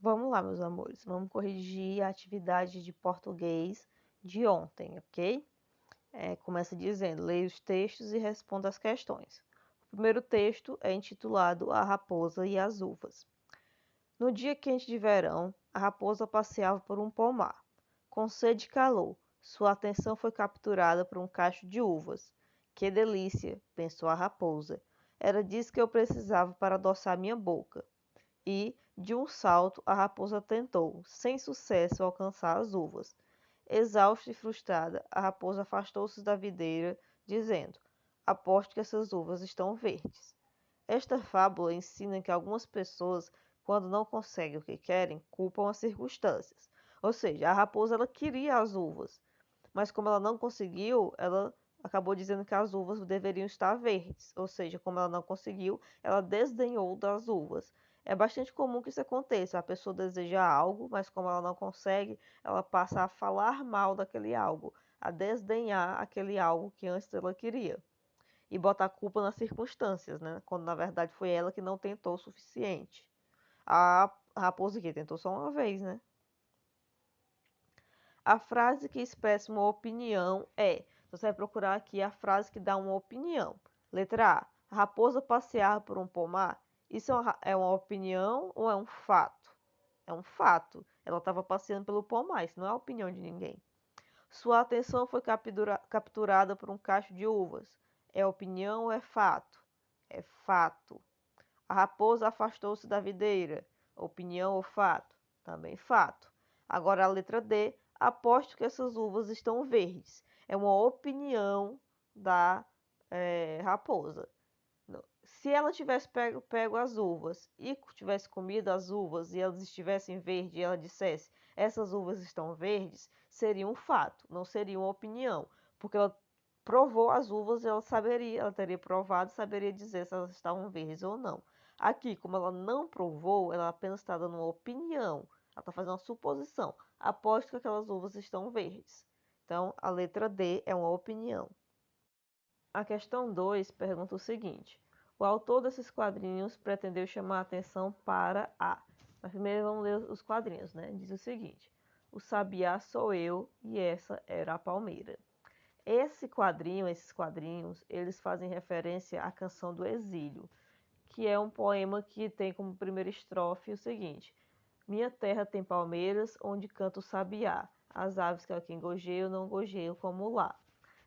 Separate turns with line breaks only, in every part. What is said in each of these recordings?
Vamos lá, meus amores. Vamos corrigir a atividade de português de ontem, ok? Começa dizendo: leia os textos e responda as questões. O primeiro texto é intitulado A Raposa e as Uvas. No dia quente de verão, a raposa passeava por um pomar. Com sede e calor, sua atenção foi capturada por um cacho de uvas. Que delícia, pensou a raposa. Era disso que eu precisava para adoçar minha boca. E, de um salto, a raposa tentou, sem sucesso, alcançar as uvas. Exausta e frustrada, a raposa afastou-se da videira, dizendo: aposto que essas uvas estão verdes. Esta fábula ensina que algumas pessoas, quando não conseguem o que querem, culpam as circunstâncias. Ou seja, a raposa ela queria as uvas, mas como ela não conseguiu, ela acabou dizendo que as uvas deveriam estar verdes. Ou seja, como ela não conseguiu, ela desdenhou das uvas. É bastante comum que isso aconteça. A pessoa deseja algo, mas como ela não consegue, ela passa a falar mal daquele algo, a desdenhar aquele algo que antes ela queria. E botar a culpa nas circunstâncias, né? Quando na verdade foi ela que não tentou o suficiente. A raposa aqui tentou só uma vez, né? A frase que expressa uma opinião é. Você vai procurar aqui a frase que dá uma opinião. Letra A. A raposa passeava por um pomar. Isso é uma opinião ou é um fato? É um fato. Ela estava passeando pelo pomar. Isso não é a opinião de ninguém. Sua atenção foi capturada por um cacho de uvas. É opinião ou é fato? É fato. A raposa afastou-se da videira. Opinião ou fato? Também fato. Agora a letra D. Aposto que essas uvas estão verdes. É uma opinião da raposa. Se ela tivesse pego as uvas e tivesse comido as uvas e elas estivessem verdes e ela dissesse essas uvas estão verdes, seria um fato, não seria uma opinião, porque ela provou as uvas e ela teria provado e saberia dizer se elas estavam verdes ou não. Aqui, como ela não provou, ela apenas está dando uma opinião, ela está fazendo uma suposição. Aposto que aquelas uvas estão verdes. Então, a letra D é uma opinião. A questão 2 pergunta o seguinte: o autor desses quadrinhos pretendeu chamar a atenção para a. Mas primeiro vamos ler os quadrinhos, né? Diz o seguinte: o sabiá sou eu e essa era a palmeira. Esses quadrinhos, eles fazem referência à canção do exílio, que é um poema que tem como primeira estrofe o seguinte: minha terra tem palmeiras onde canta o sabiá, as aves que aqui gojeiam não gojeiam como lá.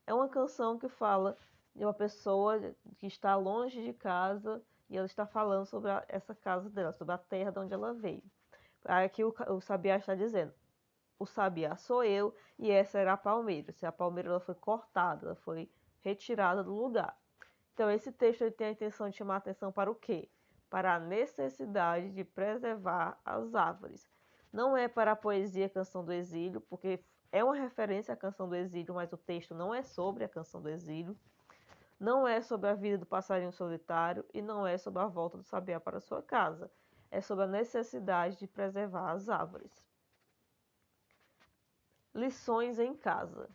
É uma canção que fala de uma pessoa que está longe de casa e ela está falando sobre essa casa dela, sobre a terra de onde ela veio. Aqui o sabiá está dizendo: o sabiá sou eu e essa era a palmeira. Se a palmeira ela foi cortada, ela foi retirada do lugar. Então esse texto ele tem a intenção de chamar a atenção para o quê? Para a necessidade de preservar as árvores. Não é para a poesia Canção do Exílio, porque é uma referência à Canção do Exílio, mas o texto não é sobre a Canção do Exílio. Não é sobre a vida do passarinho solitário e não é sobre a volta do sabiá para sua casa. É sobre a necessidade de preservar as árvores. Lições em casa.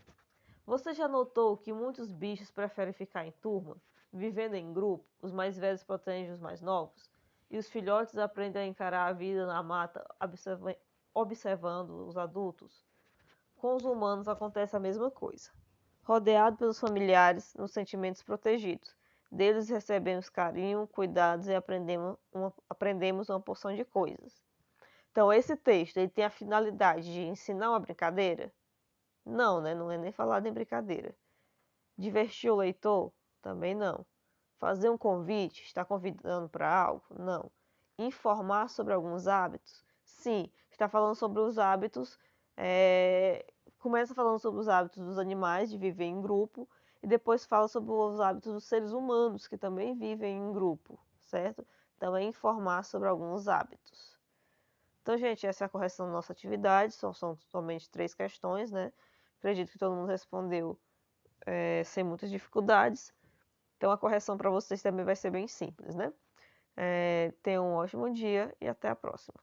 Você já notou que muitos bichos preferem ficar em turma, vivendo em grupo? Os mais velhos protegem os mais novos? E os filhotes aprendem a encarar a vida na mata, observando os adultos? Com os humanos acontece a mesma coisa. Rodeado pelos familiares, nos sentimentos protegidos. Deles recebemos carinho, cuidados e aprendemos uma porção de coisas. Então, esse texto ele tem a finalidade de ensinar uma brincadeira? Não, né? Não é nem falado em brincadeira. Divertir o leitor? Também não. Fazer um convite? Está convidando para algo? Não. Informar sobre alguns hábitos? Sim. Está falando sobre os hábitos. Começa falando sobre os hábitos dos animais de viver em grupo e depois fala sobre os hábitos dos seres humanos que também vivem em grupo, certo? Então é informar sobre alguns hábitos. Então, gente, essa é a correção da nossa atividade. São somente 3 questões, né? Acredito que todo mundo respondeu sem muitas dificuldades. Então a correção para vocês também vai ser bem simples, né? Tenham um ótimo dia e até a próxima.